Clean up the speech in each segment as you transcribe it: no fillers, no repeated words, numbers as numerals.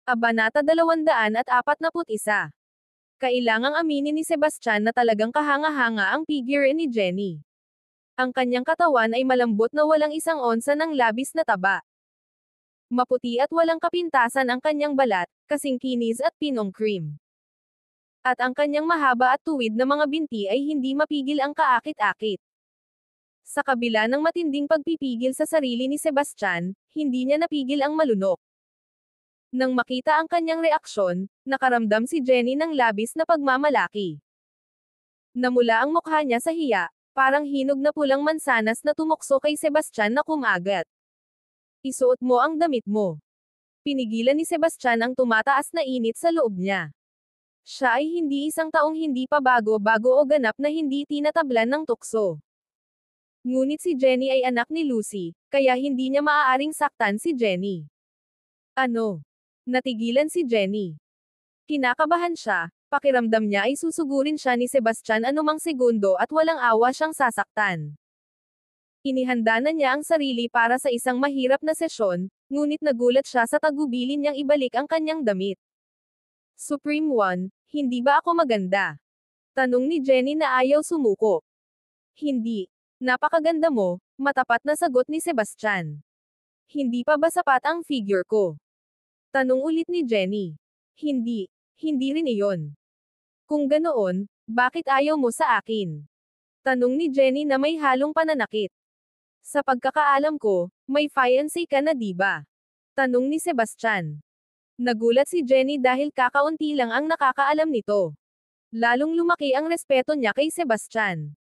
Kabanata 241. Kailangang aminin ni Sebastian na talagang kahanga-hanga ang figure ni Jenny. Ang kanyang katawan ay malambot na walang isang onsa ng labis na taba. Maputi at walang kapintasan ang kanyang balat, kasing kinis at pinong cream. At ang kanyang mahaba at tuwid na mga binti ay hindi mapigil ang kaakit-akit. Sa kabila ng matinding pagpipigil sa sarili ni Sebastian, hindi niya napigil ang malunok. Nang makita ang kanyang reaksyon, nakaramdam si Jenny ng labis na pagmamalaki. Namula ang mukha niya sa hiya, parang hinog na pulang mansanas na tumukso kay Sebastian na kumagat. Isuot mo ang damit mo. Pinigilan ni Sebastian ang tumataas na init sa loob niya. Siya ay hindi isang taong hindi pa bago-bago o ganap na hindi tinatablan ng tukso. Ngunit si Jenny ay anak ni Lucy, kaya hindi niya maaaring saktan si Jenny. Ano? Natigilan si Jenny. Kinakabahan siya, pakiramdam niya ay susugurin siya ni Sebastian anumang segundo at walang awa siyang sasaktan. Inihanda na niya ang sarili para sa isang mahirap na sesyon, ngunit nagulat siya sa tagubilin niyang ibalik ang kanyang damit. Supreme One, hindi ba ako maganda? Tanong ni Jenny na ayaw sumuko. Hindi. Napakaganda mo, matapat na sagot ni Sebastian. Hindi pa ba sapat ang figure ko? Tanong ulit ni Jenny. Hindi. Hindi rin iyon. Kung ganoon, bakit ayaw mo sa akin? Tanong ni Jenny na may halong pananakit. Sa pagkakaalam ko, may fiancé ka na di ba? Tanong ni Sebastian. Nagulat si Jenny dahil kakaunti lang ang nakakaalam nito. Lalong lumaki ang respeto niya kay Sebastian.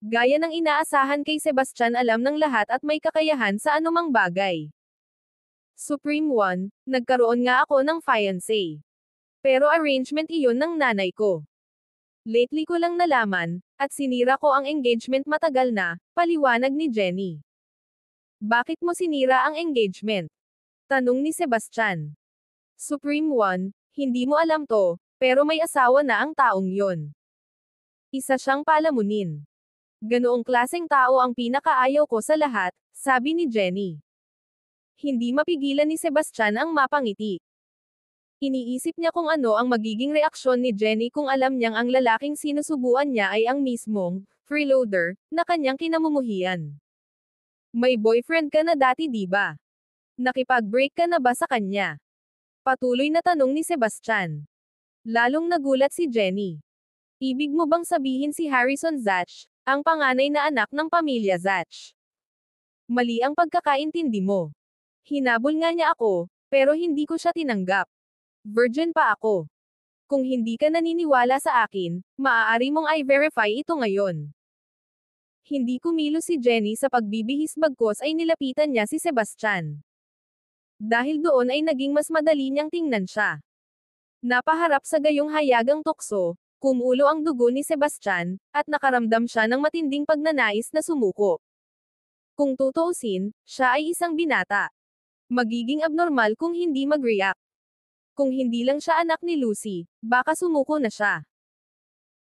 Gaya ng inaasahan kay Sebastian, alam ng lahat at may kakayahan sa anumang bagay. Supreme One, nagkaroon nga ako ng fiancé. Pero arrangement iyon ng nanay ko. Lately ko lang nalaman, at sinira ko ang engagement matagal na, paliwanag ni Jenny. Bakit mo sinira ang engagement? Tanong ni Sebastian. Supreme One, hindi mo alam to, pero may asawa na ang taong yon. Isa siyang palamunin. Ganoong klaseng tao ang pinakaayaw ko sa lahat, sabi ni Jenny. Hindi mapigilan ni Sebastian ang mapangiti. Iniisip niya kung ano ang magiging reaksyon ni Jenny kung alam niyang ang lalaking sinusubuan niya ay ang mismong freeloader na kanyang kinamumuhian. May boyfriend ka na dati di ba? Nakipag-break ka na ba sa kanya? Patuloy na tanong ni Sebastian. Lalong nagulat si Jenny. Ibig mo bang sabihin si Harrison Zach, ang panganay na anak ng pamilya Zach? Mali ang pagkakaintindi mo. Hinabol nga niya ako, pero hindi ko siya tinanggap. Virgin pa ako. Kung hindi ka naniniwala sa akin, maaari mong i-verify ito ngayon. Hindi kumilos si Jenny sa pagbibihis, bagkos ay nilapitan niya si Sebastian. Dahil doon ay naging mas madali niyang tingnan siya. Napaharap sa gayong hayagang tukso, kumulo ang dugo ni Sebastian, at nakaramdam siya ng matinding pagnanais na sumuko. Kung tutuusin, siya ay isang binata. Magiging abnormal kung hindi mag-react. Kung hindi lang siya anak ni Lucy, baka sumuko na siya.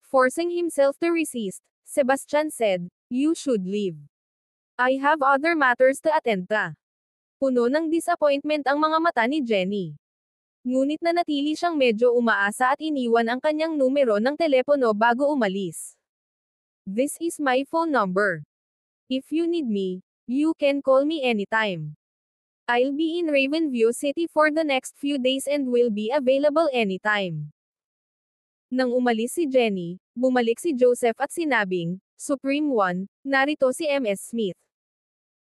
Forcing himself to resist, Sebastian said, "You should leave. I have other matters to attend to." Puno ng disappointment ang mga mata ni Jenny. Ngunit nanatili siyang medyo umaasa at iniwan ang kanyang numero ng telepono bago umalis. This is my phone number. If you need me, you can call me anytime. I'll be in Ravenview City for the next few days and will be available anytime. Nang umalis si Jenny, bumalik si Joseph at sinabing, Supreme One, narito si MS Smith.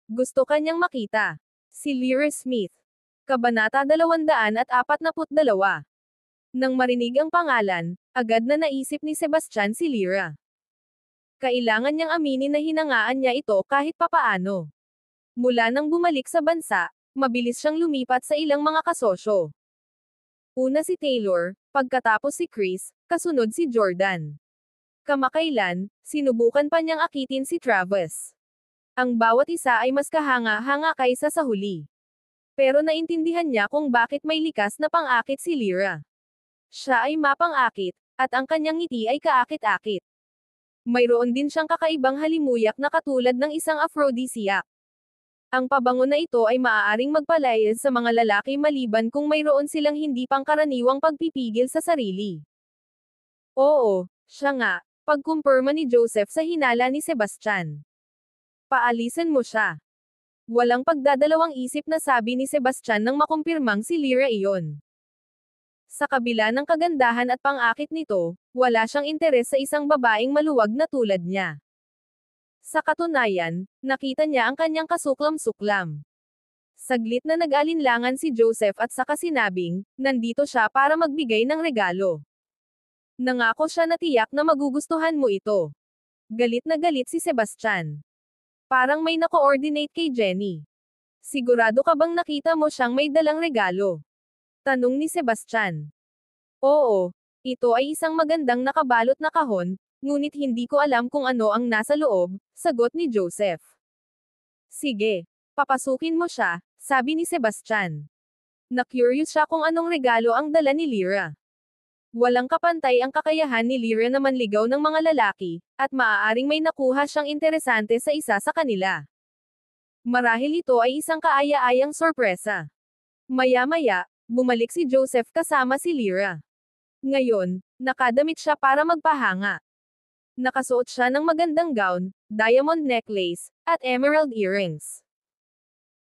Gusto kanyang makita. Si Lyra Smith. Kabanata 242. Nang marinig ang pangalan, agad na naisip ni Sebastian si Lyra. Kailangan niyang aminin na hinangaan niya ito kahit papaano. Mula nang bumalik sa bansa, mabilis siyang lumipat sa ilang mga kasosyo. Una si Taylor, pagkatapos si Chris, kasunod si Jordan. Kamakailan, sinubukan pa niyang akitin si Travis. Ang bawat isa ay mas kahanga-hanga kaysa sa huli. Pero naintindihan niya kung bakit may likas na pang-akit si Lyra. Siya ay mapang-akit, at ang kanyang ngiti ay kaakit-akit. Mayroon din siyang kakaibang halimuyak na katulad ng isang aphrodisiac. Ang pabango na ito ay maaaring magpalayas sa mga lalaki maliban kung mayroon silang hindi pangkaraniwang pagpipigil sa sarili. Oo, siya nga, pagkumpirma ni Joseph sa hinala ni Sebastian. Paalisin mo siya. Walang pagdadalawang isip na sabi ni Sebastian nang makumpirmang si Lyra iyon. Sa kabila ng kagandahan at pang-akit nito, wala siyang interes sa isang babaeng maluwag na tulad niya. Sa katunayan, nakita niya ang kanyang kasuklam-suklam. Saglit na nag-alinlangan si Joseph at saka sinabing, nandito siya para magbigay ng regalo. Nangako siya na tiyak na magugustuhan mo ito. Galit na galit si Sebastian. Parang may na-coordinate kay Jenny. Sigurado ka bang nakita mo siyang may dalang regalo? Tanong ni Sebastian. Oo, ito ay isang magandang nakabalot na kahon, ngunit hindi ko alam kung ano ang nasa loob, sagot ni Joseph. Sige, papasukin mo siya, sabi ni Sebastian. Na-curious siya kung anong regalo ang dala ni Lyra. Walang kapantay ang kakayahan ni Lyra na manligaw ng mga lalaki, at maaaring may nakuha siyang interesante sa isa sa kanila. Marahil ito ay isang kaaya-ayang sorpresa. Maya-maya, bumalik si Joseph kasama si Lyra. Ngayon, nakadamit siya para magpahanga. Nakasuot siya ng magandang gown, diamond necklace, at emerald earrings.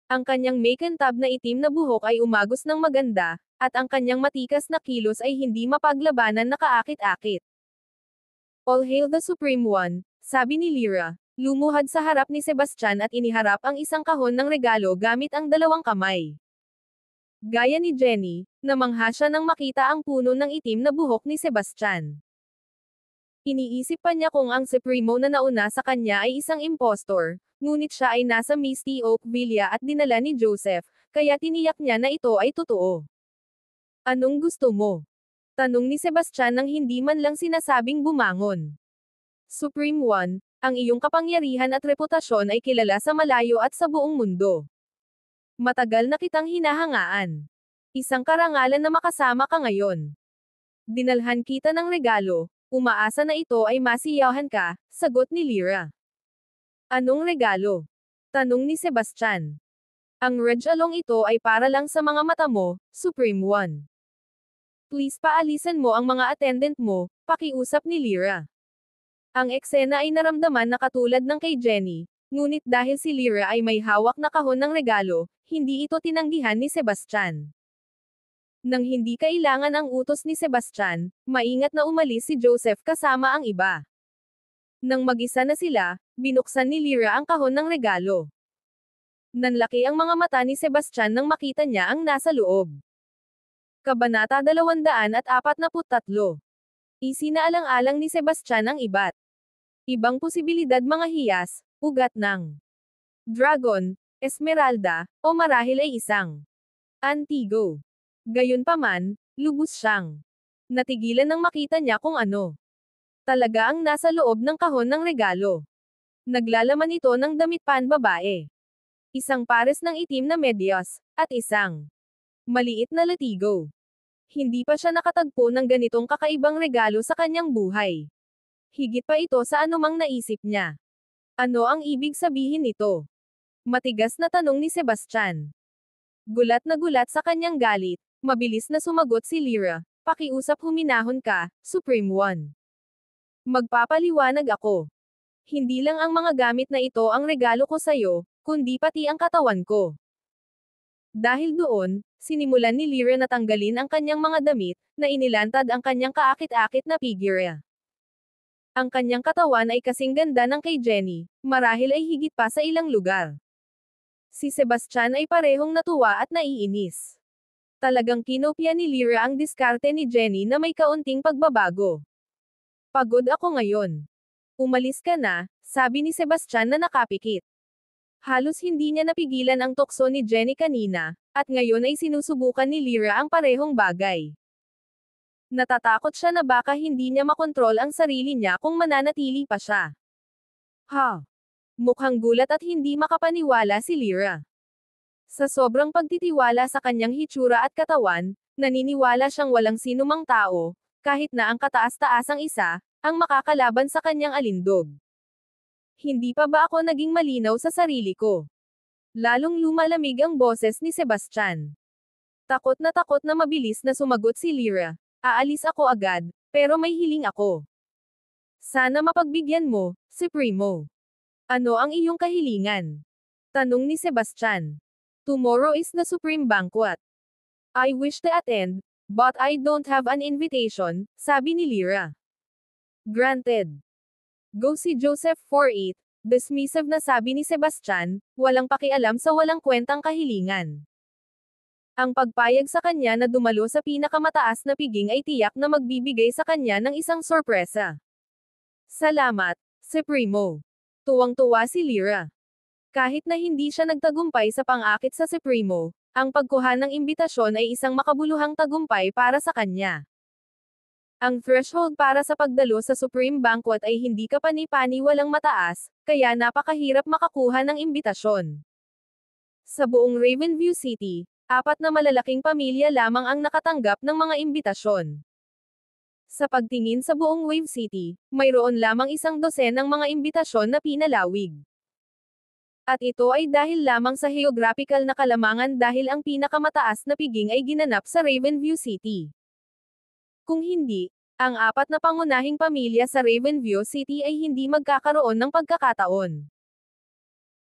Ang kanyang makintab na itim na buhok ay umagos ng maganda, at ang kanyang matikas na kilos ay hindi mapaglabanan na kaakit-akit. All hail the Supreme One, sabi ni Lyra, lumuhad sa harap ni Sebastian at iniharap ang isang kahon ng regalo gamit ang dalawang kamay. Gaya ni Jenny, namangha siya nang makita ang puno ng itim na buhok ni Sebastian. Iniisip pa niya kung ang Supremo na nauna sa kanya ay isang impostor, ngunit siya ay nasa Misty Oak Villa at dinala ni Joseph, kaya tiniyak niya na ito ay totoo. Anong gusto mo? Tanong ni Sebastian nang hindi man lang sinasabing bumangon. Supreme One, ang iyong kapangyarihan at reputasyon ay kilala sa malayo at sa buong mundo. Matagal na kitang hinahangaan. Isang karangalan na makasama ka ngayon. Dinalhan kita ng regalo, umaasa na ito ay masiyahan ka, sagot ni Lyra. Anong regalo? Tanong ni Sebastian. Ang regalong ito ay para lang sa mga mata mo, Supreme One. Please paalisan mo ang mga attendant mo, pakiusap ni Lyra. Ang eksena ay naramdaman na katulad ng kay Jenny, ngunit dahil si Lyra ay may hawak na kahon ng regalo, hindi ito tinanggihan ni Sebastian. Nang hindi kailangan ang utos ni Sebastian, maingat na umalis si Joseph kasama ang iba. Nang mag-isa na sila, binuksan ni Lyra ang kahon ng regalo. Nanlaki ang mga mata ni Sebastian nang makita niya ang nasa loob. Kabanata 243. Isinaalang-alang ni Sebastian ang iba't ibang posibilidad mga hiyas, ugat ng dragon, esmeralda, o marahil ay isang antigo. Gayunpaman, lubos siyang natigilan nang makita niya kung ano talaga ang nasa loob ng kahon ng regalo. Naglalaman ito ng damit panbabae, isang pares ng itim na medyas, at isang maliit na latigo. Hindi pa siya nakatagpo ng ganitong kakaibang regalo sa kanyang buhay. Higit pa ito sa anumang naisip niya. Ano ang ibig sabihin nito? Matigas na tanong ni Sebastian. Gulat na gulat sa kanyang galit, mabilis na sumagot si Lyra, pakiusap huminahon ka, Supreme One. Magpapaliwanag ako. Hindi lang ang mga gamit na ito ang regalo ko sa'yo, kundi pati ang katawan ko. Dahil doon, sinimulan ni Lyra na tanggalin ang kanyang mga damit, na inilantad ang kanyang kaakit-akit na figure. Ang kanyang katawan ay kasing ganda ng kay Jenny, marahil ay higit pa sa ilang lugar. Si Sebastian ay parehong natuwa at naiinis. Talagang kinopya ni Lyra ang diskarte ni Jenny na may kaunting pagbabago. Pagod ako ngayon. Umalis ka na, sabi ni Sebastian na nakapikit. Halos hindi niya napigilan ang tukso ni Jenny kanina, at ngayon ay sinusubukan ni Lyra ang parehong bagay. Natatakot siya na baka hindi niya makontrol ang sarili niya kung mananatili pa siya. Ha! Mukhang gulat at hindi makapaniwala si Lyra. Sa sobrang pagtitiwala sa kanyang hitsura at katawan, naniniwala siyang walang sinumang tao, kahit na ang kataas-taasang isa, ang makakalaban sa kanyang alindog. Hindi pa ba ako naging malinaw sa sarili ko? Lalong lumalamig ang boses ni Sebastian. Takot na mabilis na sumagot si Lyra. Aalis ako agad, pero may hiling ako. Sana mapagbigyan mo, Supremo. Ano ang iyong kahilingan? Tanong ni Sebastian. Tomorrow is the Supreme Banquet. I wish to attend, but I don't have an invitation, sabi ni Lyra. Granted. Go si Joseph for it, dismissive na sabi ni Sebastian, walang pakialam sa walang kwentang kahilingan. Ang pagpayag sa kanya na dumalo sa pinakamataas na piging ay tiyak na magbibigay sa kanya ng isang sorpresa. Salamat, Supremo. Tuwang-tuwa si Lyra. Kahit na hindi siya nagtagumpay sa pang-akit sa Supremo, ang pagkuha ng imbitasyon ay isang makabuluhang tagumpay para sa kanya. Ang threshold para sa pagdalo sa Supreme Banquet ay hindi kapani-paniwalang mataas, kaya napakahirap makakuha ng imbitasyon. Sa buong Ravenview City, 4 na malalaking pamilya lamang ang nakatanggap ng mga imbitasyon. Sa pagtingin sa buong Wave City, mayroon lamang 12 ng mga imbitasyon na pinalawig. At ito ay dahil lamang sa geographical na kalamangan dahil ang pinakamataas na piging ay ginanap sa Ravenview City. Kung hindi, ang 4 na pangunahing pamilya sa Ravenview City ay hindi magkakaroon ng pagkakataon.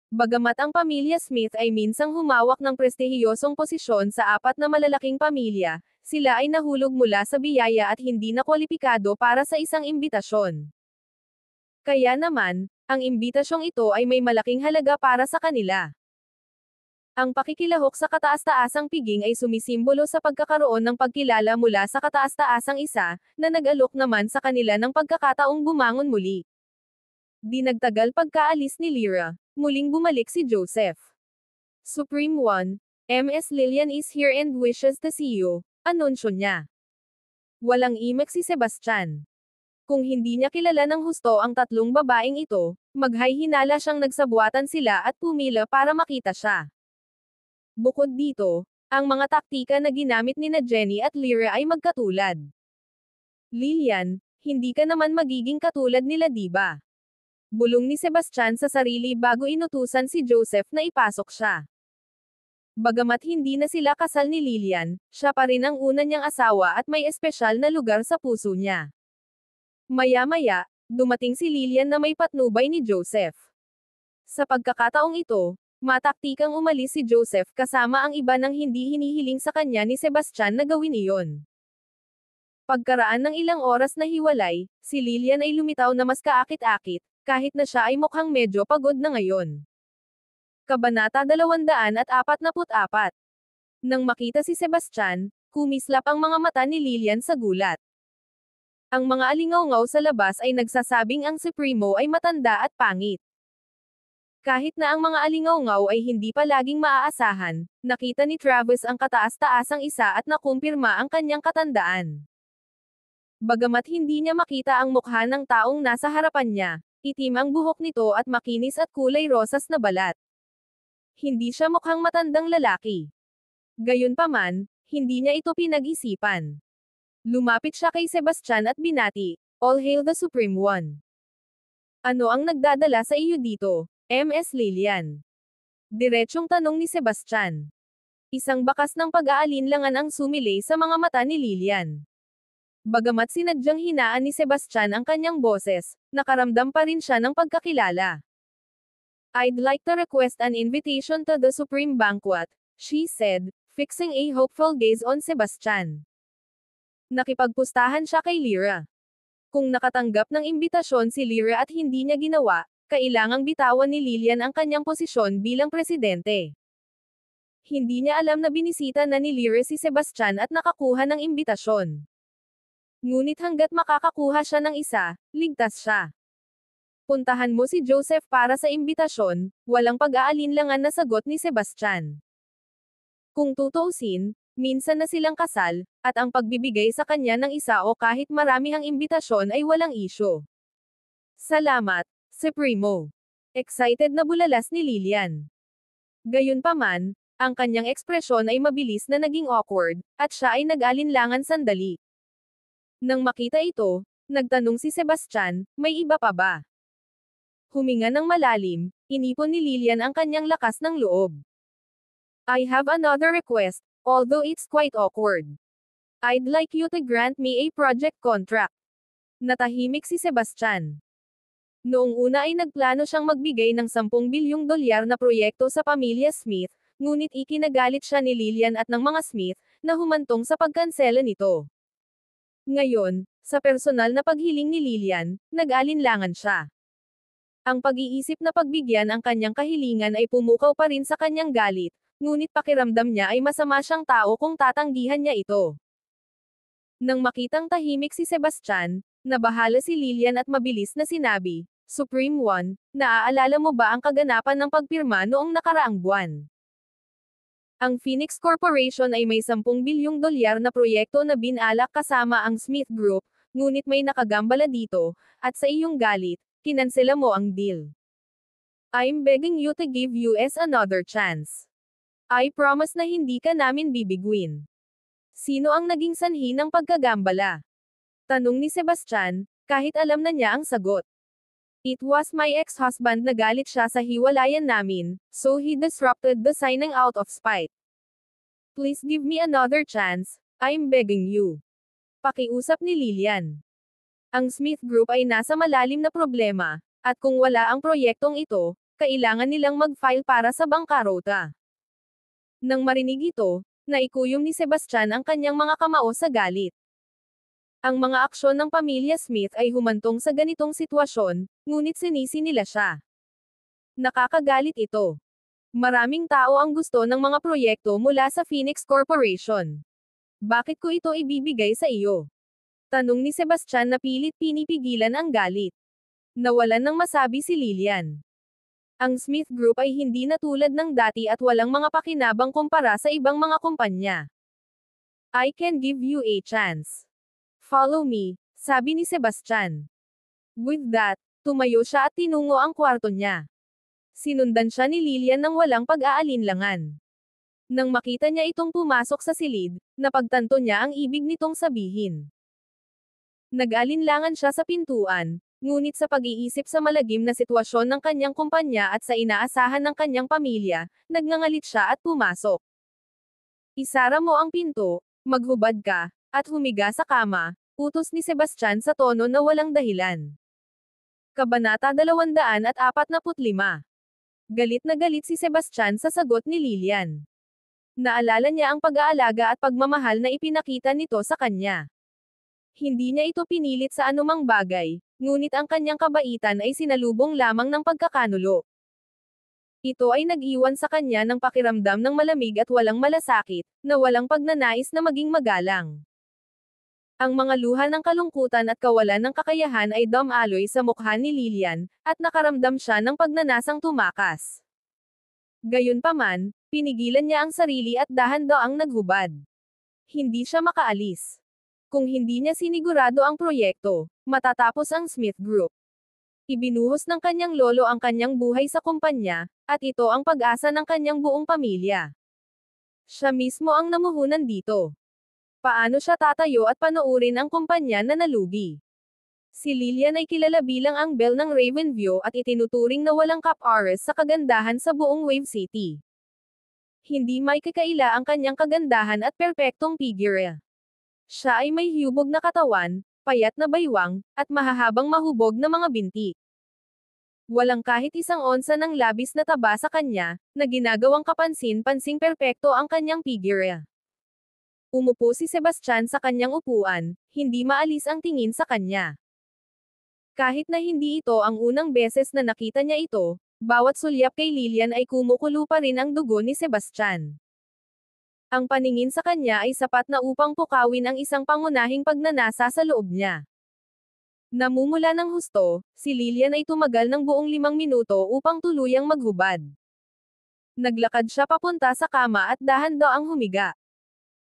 Bagamat ang pamilya Smith ay minsang humawak ng prestihiyosong posisyon sa 4 na malalaking pamilya, sila ay nahulog mula sa biyaya at hindi na kwalipikado para sa isang imbitasyon. Kaya naman, ang imbitasyong ito ay may malaking halaga para sa kanila. Ang pakikilahok sa kataas-taasang piging ay sumisimbolo sa pagkakaroon ng pagkilala mula sa kataas-taasang isa, na nag-alok naman sa kanila ng pagkakataong bumangon muli. Di nagtagal pagkaalis ni Lyra, muling bumalik si Joseph. Supreme One, Ms. Lillian is here and wishes to see you, anunsyo niya. Walang imek si Sebastian. Kung hindi niya kilala ng husto ang 3 babaeng ito, maghay-hinala siyang nagsabuatan sila at pumila para makita siya. Bukod dito, ang mga taktika na ginamit ni Jenny at Lyra ay magkatulad. Lillian, hindi ka naman magiging katulad nila diba? Bulong ni Sebastian sa sarili bago inutusan si Joseph na ipasok siya. Bagamat hindi na sila kasal ni Lillian, siya pa rin ang una niyang asawa at may espesyal na lugar sa puso niya. Maya-maya, dumating si Lillian na may patnubay ni Joseph. Sa pagkakataong ito, mataktikang umalis si Joseph kasama ang iba ng hindi hinihiling sa kanya ni Sebastian na gawin iyon. Pagkaraan ng ilang oras na hiwalay, si Lillian ay lumitaw na mas kaakit-akit, kahit na siya ay mukhang medyo pagod na ngayon. Kabanata 244. Nang makita si Sebastian, kumislap ang mga mata ni Lillian sa gulat. Ang mga alingaw-ngaw sa labas ay nagsasabing ang Supremo ay matanda at pangit. Kahit na ang mga alingaw-ngaw ay hindi pa laging maaasahan, nakita ni Travis ang kataas-taasang isa at nakumpirma ang kanyang katandaan. Bagamat hindi niya makita ang mukha ng taong nasa harapan niya, itim ang buhok nito at makinis at kulay rosas na balat. Hindi siya mukhang matandang lalaki. Gayunpaman, hindi niya ito pinag-isipan. Lumapit siya kay Sebastian at binati, "All hail the Supreme One." Ano ang nagdadala sa iyo dito, Ms. Lillian? Diretsyong tanong ni Sebastian. Isang bakas ng pag-aalinlangan ang sumilay sa mga mata ni Lillian. Bagamat sinadyang hinaan ni Sebastian ang kanyang boses, nakaramdam pa rin siya ng pagkakilala. "I'd like to request an invitation to the Supreme Banquet," she said, fixing a hopeful gaze on Sebastian. Nakipagpustahan siya kay Lyra. Kung nakatanggap ng imbitasyon si Lyra at hindi niya ginawa, kailangang bitawan ni Lillian ang kanyang posisyon bilang presidente. Hindi niya alam na binisita na ni Lyra si Sebastian at nakakuha ng imbitasyon. Ngunit hanggat makakakuha siya ng isa, ligtas siya. "Puntahan mo si Joseph para sa imbitasyon," walang pag-aalinlangan na sagot ni Sebastian. Kung tutuusin, minsan na silang kasal, at ang pagbibigay sa kanya ng isa o kahit marami ang imbitasyon ay walang isyo. "Salamat, Supremo." Excited na bulalas ni Lillian. Gayunpaman, ang kanyang ekspresyon ay mabilis na naging awkward, at siya ay nag-alinlangan sandali. Nang makita ito, nagtanong si Sebastian, "May iba pa ba?" Huminga ng malalim, Inipon ni Lilian ang kanyang lakas ng loob. I have another request, although it's quite awkward. I'd like you to grant me a project contract. Natahimik si Sebastian. Noong una ay nagplano siyang magbigay ng 10 bilyong dolyar na proyekto sa pamilya Smith, ngunit ikinagalit siya ni Lilian at ng mga Smith, na humantong sa pagkansela nito. Ngayon, sa personal na paghiling ni Lilian, nag-alinlangan siya. Ang pag-iisip na pagbigyan ang kanyang kahilingan ay pumukaw pa rin sa kanyang galit, ngunit pakiramdam niya ay masama siyang tao kung tatanggihan niya ito. Nang makitang tahimik si Sebastian, nabahala si Lilian at mabilis na sinabi, Supreme One, naaalala mo ba ang kaganapan ng pagpirma noong nakaraang buwan? Ang Phoenix Corporation ay may 10 bilyong dolyar na proyekto na binalak kasama ang Smith Group, ngunit may nakagambala dito, at sa iyong galit, kinansela mo ang deal. I'm begging you to give us another chance. I promise na hindi ka namin bibiguin. Sino ang naging sanhi ng pagkagambala? Tanong ni Sebastian, kahit alam na niya ang sagot. It was my ex-husband na galit siya sa hiwalayan namin, so he disrupted the signing out of spite. Please give me another chance, I'm begging you. Pakiusap ni Lilian. Ang Smith Group ay nasa malalim na problema, at kung wala ang proyektong ito, kailangan nilang mag-file para sa bangkarota. Nang marinig ito, naikuyom ni Sebastian ang kanyang mga kamao sa galit. Ang mga aksyon ng pamilya Smith ay humantong sa ganitong sitwasyon, ngunit sinisi nila siya. Nakakagalit ito. Maraming tao ang gusto ng mga proyekto mula sa Phoenix Corporation. Bakit ko ito ibibigay sa iyo? Tanong ni Sebastian na pilit pinipigilan ang galit. Nawalan ng masabi si Lilian. Ang Smith Group ay hindi na tulad ng dati at walang mga pakinabang kumpara sa ibang mga kumpanya. I can give you a chance. Follow me, sabi ni Sebastian. With that, tumayo siya at tinungo ang kwarto niya. Sinundan siya ni Lilian ng walang pag-aalinlangan. Nang makita niya itong pumasok sa silid, napagtanto niya ang ibig nitong sabihin. Nag-alinlangan siya sa pintuan, ngunit sa pag-iisip sa malagim na sitwasyon ng kanyang kumpanya at sa inaasahan ng kanyang pamilya, nagngangalit siya at pumasok. Isara mo ang pinto, maghubad ka, at humiga sa kama, utos ni Sebastian sa tono na walang dahilan. Kabanata 245. Galit na galit si Sebastian sa sagot ni Lilian. Naalala niya ang pag-aalaga at pagmamahal na ipinakita nito sa kanya. Hindi niya ito pinilit sa anumang bagay, ngunit ang kanyang kabaitan ay sinalubong lamang ng pagkakanulo. Ito ay nag-iwan sa kanya ng pakiramdam ng malamig at walang malasakit, na walang pagnanais na maging magalang. Ang mga luha ng kalungkutan at kawalan ng kakayahan ay dumaloy sa mukha ni Lilian, at nakaramdam siya ng pagnanasang tumakas. Gayunpaman, pinigilan niya ang sarili at dahan-daang naghubad. Hindi siya makaalis. Kung hindi niya sinigurado ang proyekto, matatapos ang Smith Group. Ibinuhos ng kanyang lolo ang kanyang buhay sa kumpanya, at ito ang pag-asa ng kanyang buong pamilya. Siya mismo ang namuhunan dito. Paano siya tatayo at panoorin ang kumpanya na nalugi? Si Lilian ay kilala bilang ang Belle ng Ravenview at itinuturing na walang kapares sa kagandahan sa buong Wave City. Hindi may kakaila ang kanyang kagandahan at perpektong figure. Siya ay may hubog na katawan, payat na baywang, at mahahabang mahubog na mga binti. Walang kahit isang onsa ng labis na taba sa kanya, na ginagawang kapansin-pansing perpekto ang kanyang figure. Umupo si Sebastian sa kanyang upuan, hindi maalis ang tingin sa kanya. Kahit na hindi ito ang unang beses na nakita niya ito, bawat sulyap kay Lilian ay kumukulo pa rin ang dugo ni Sebastian. Ang paningin sa kanya ay sapat na upang pukawin ang isang pangunahing pagnanasa sa loob niya. Namumula ng husto, si Lilian ay tumagal ng buong 5 minuto upang tuluyang maghubad. Naglakad siya papunta sa kama at dahan-daang humiga.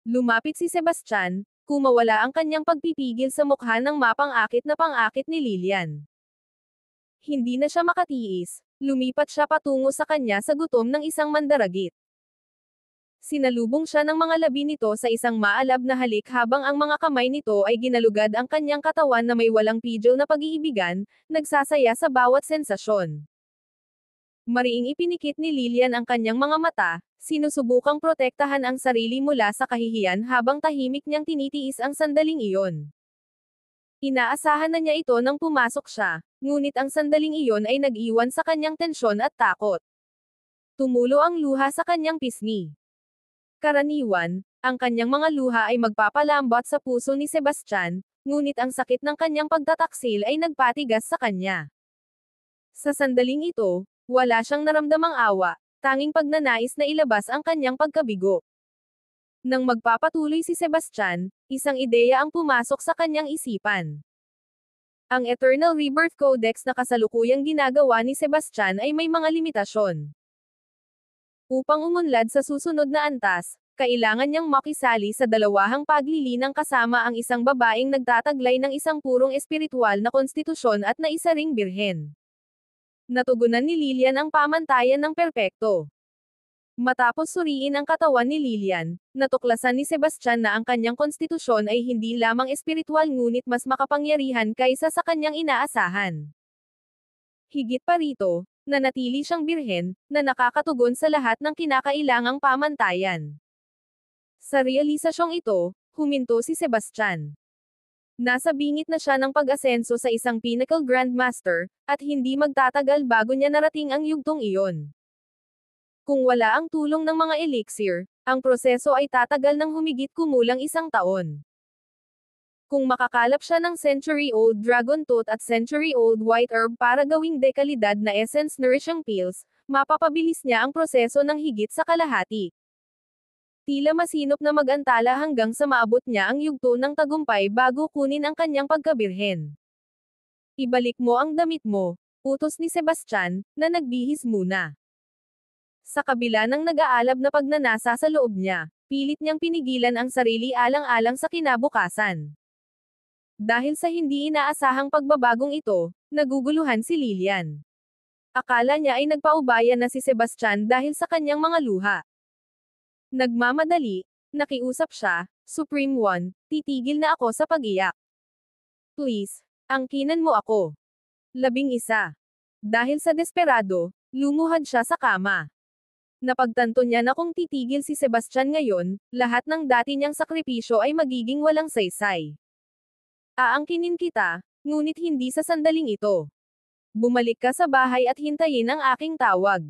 Lumapit si Sebastian, kumawala ang kanyang pagpipigil sa mukha ng mapang-akit na pang-akit ni Lilian. Hindi na siya makatiis, lumipat siya patungo sa kanya sa gutom ng isang mandaragit. Sinalubong siya ng mga labi nito sa isang maalab na halik habang ang mga kamay nito ay ginalugad ang kanyang katawan na may walang pidyo na pag-iibigan, nagsasaya sa bawat sensasyon. Mariing ipinikit ni Lillian ang kanyang mga mata, sinusubukang protektahan ang sarili mula sa kahihiyan habang tahimik niyang tinitiis ang sandaling iyon. Inaasahan na niya ito nang pumasok siya, ngunit ang sandaling iyon ay nag-iwan sa kanyang tensyon at takot. Tumulo ang luha sa kanyang pisngi. Karaniwan, ang kanyang mga luha ay magpapalambot sa puso ni Sebastian, ngunit ang sakit ng kanyang pagtataksil ay nagpatigas sa kanya. Sa sandaling ito, wala siyang naramdamang awa, tanging pagnanais na ilabas ang kanyang pagkabigo. Nang magpapatuloy si Sebastian, isang ideya ang pumasok sa kanyang isipan. Ang Eternal Rebirth Codex na kasalukuyang ginagawa ni Sebastian ay may mga limitasyon. Upang umunlad sa susunod na antas, kailangan niyang makisali sa dalawahang paglilinang kasama ang isang babaeng nagtataglay ng isang purong espiritual na konstitusyon at na isa ring birhen. Natugunan ni Lillian ang pamantayan ng perpekto. Matapos suriin ang katawan ni Lillian, natuklasan ni Sebastian na ang kanyang konstitusyon ay hindi lamang espiritual ngunit mas makapangyarihan kaysa sa kanyang inaasahan. Higit pa rito, nanatili siyang birhen, na nakakatugon sa lahat ng kinakailangang pamantayan. Sa realisasyong ito, huminto si Sebastian. Nasa bingit na siya ng pag-asenso sa isang Pinnacle Grandmaster, at hindi magtatagal bago niya narating ang yugtong iyon. Kung wala ang tulong ng mga elixir, ang proseso ay tatagal ng humigit kumulang 1 taon. Kung makakalap siya ng century-old dragon tooth at century-old white herb para gawing dekalidad na essence nourishing pills, mapapabilis niya ang proseso ng higit sa kalahati. Tila masinop na mag-antala hanggang sa maabot niya ang yugto ng tagumpay bago kunin ang kanyang pagkabirhen. Ibalik mo ang damit mo, utos ni Sebastian, na nagbihis muna. Sa kabila ng nag-aalab na pagnanasa sa loob niya, pilit niyang pinigilan ang sarili alang-alang sa kinabukasan. Dahil sa hindi inaasahang pagbabagong ito, naguguluhan si Lillian. Akala niya ay nagpaubaya na si Sebastian dahil sa kanyang mga luha. Nagmamadali, nakiusap siya, Supreme One, titigil na ako sa pag-iyak. Please, angkinan mo ako. 11. Dahil sa desperado, lumuhad siya sa kama. Napagtanto niya na kung titigil si Sebastian ngayon, lahat ng dati niyang sakripisyo ay magiging walang saysay. Aangkinin kita, ngunit hindi sa sandaling ito. Bumalik ka sa bahay at hintayin ang aking tawag.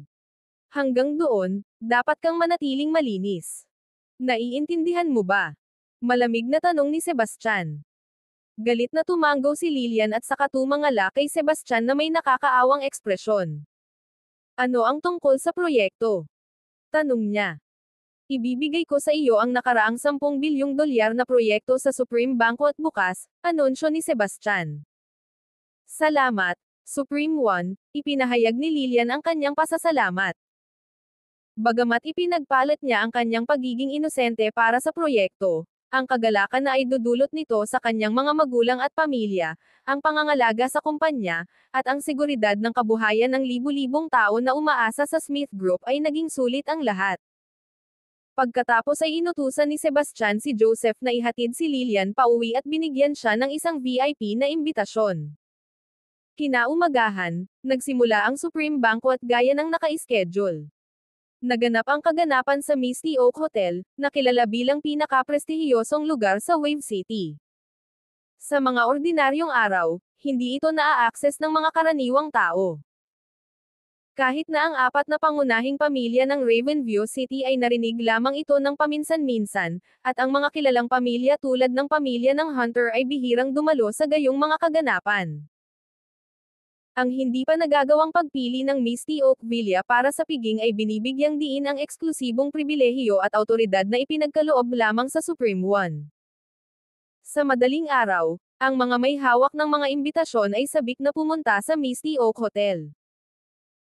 Hanggang doon, dapat kang manatiling malinis. Naiintindihan mo ba? Malamig na tanong ni Sebastian. Galit na tumanggaw si Lillian at saka tumangala kay Sebastian na may nakakaawang ekspresyon. Ano ang tungkol sa proyekto? Tanong niya. Ibibigay ko sa iyo ang nakaraang 10 bilyong dolyar na proyekto sa Supreme Banquet bukas, anunsyo ni Sebastian. Salamat, Supreme One, ipinahayag ni Lillian ang kanyang pasasalamat. Bagamat ipinagpalit niya ang kanyang pagiging inosente para sa proyekto, ang kagalakan na ay dudulot nito sa kanyang mga magulang at pamilya, ang pangangalaga sa kumpanya, at ang seguridad ng kabuhayan ng libu-libong tao na umaasa sa Smith Group ay naging sulit ang lahat. Pagkatapos ay inutusan ni Sebastian si Joseph na ihatid si Lillian pauwi at binigyan siya ng isang VIP na imbitasyon. Kinaumagahan, nagsimula ang Supreme Banquet gaya ng naka-schedule. Naganap ang kaganapan sa Misty Oak Hotel, na kilala bilang pinaka-prestihiyosong lugar sa Wave City. Sa mga ordinaryong araw, hindi ito naa-access ng mga karaniwang tao. Kahit na ang 4 na pangunahing pamilya ng Ravenview City ay narinig lamang ito ng paminsan-minsan, at ang mga kilalang pamilya tulad ng pamilya ng Hunter ay bihirang dumalo sa gayong mga kaganapan. Ang hindi pa nagagawang pagpili ng Misty Oak Villa para sa piging ay binibigyang diin ang eksklusibong pribilehiyo at awtoridad na ipinagkaloob lamang sa Supreme One. Sa madaling araw, ang mga may hawak ng mga imbitasyon ay sabik na pumunta sa Misty Oak Hotel.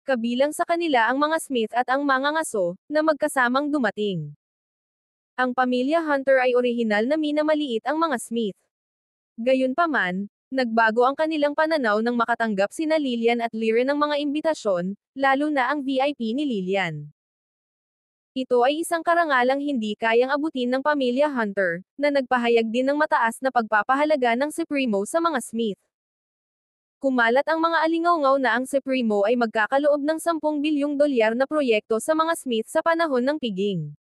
Kabilang sa kanila ang mga Smith at ang mga ngaso, na magkasamang dumating. Ang pamilya Hunter ay orihinal na minamaliit ang mga Smith. Gayunpaman, nagbago ang kanilang pananaw nang makatanggap sina Lillian at Lyra ng mga imbitasyon, lalo na ang VIP ni Lillian. Ito ay isang karangalang hindi kayang abutin ng pamilya Hunter, na nagpahayag din ng mataas na pagpapahalaga ng Supremo sa mga Smith. Kumalat ang mga alingaw-ngaw na ang Supremo ay magkakaloob ng 10 bilyong dolyar na proyekto sa mga Smith sa panahon ng piging.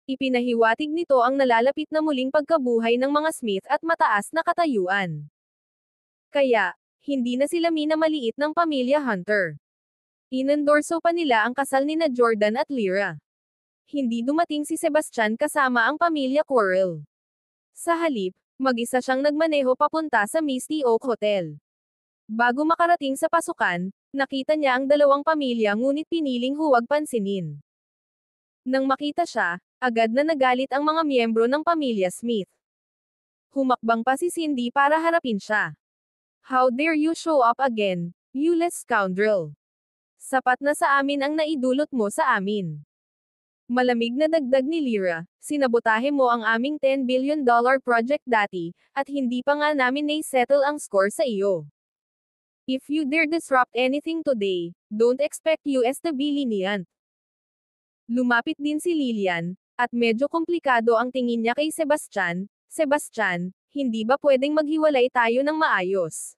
Ipinahiwatig nito ang nalalapit na muling pagkabuhay ng mga Smith at mataas na katayuan. Kaya, hindi na sila minamaliit ng pamilya Hunter. Inendorso pa nila ang kasal nina Jordan at Lyra. Hindi dumating si Sebastian kasama ang pamilya Quarrel. Sa halip, mag-isa siyang nagmaneho papunta sa Misty Oak Hotel. Bago makarating sa pasukan, nakita niya ang dalawang pamilya ngunit piniling huwag pansinin. Nang makita siya, agad na nagalit ang mga miyembro ng pamilya Smith. Humakbang pa si Cindy para harapin siya. "How dare you show up again, you less scoundrel? Sapat na sa amin ang naidulot mo sa amin." Malamig na dagdag ni Lyra, "Sinabotahe mo ang aming $10 billion project dati, at hindi pa nga namin na-settle ang score sa iyo. If you dare disrupt anything today, don't expect US to be lenient." Lumapit din si Lillian, at medyo komplikado ang tingin niya kay Sebastian. "Sebastian, hindi ba pwedeng maghiwalay tayo ng maayos?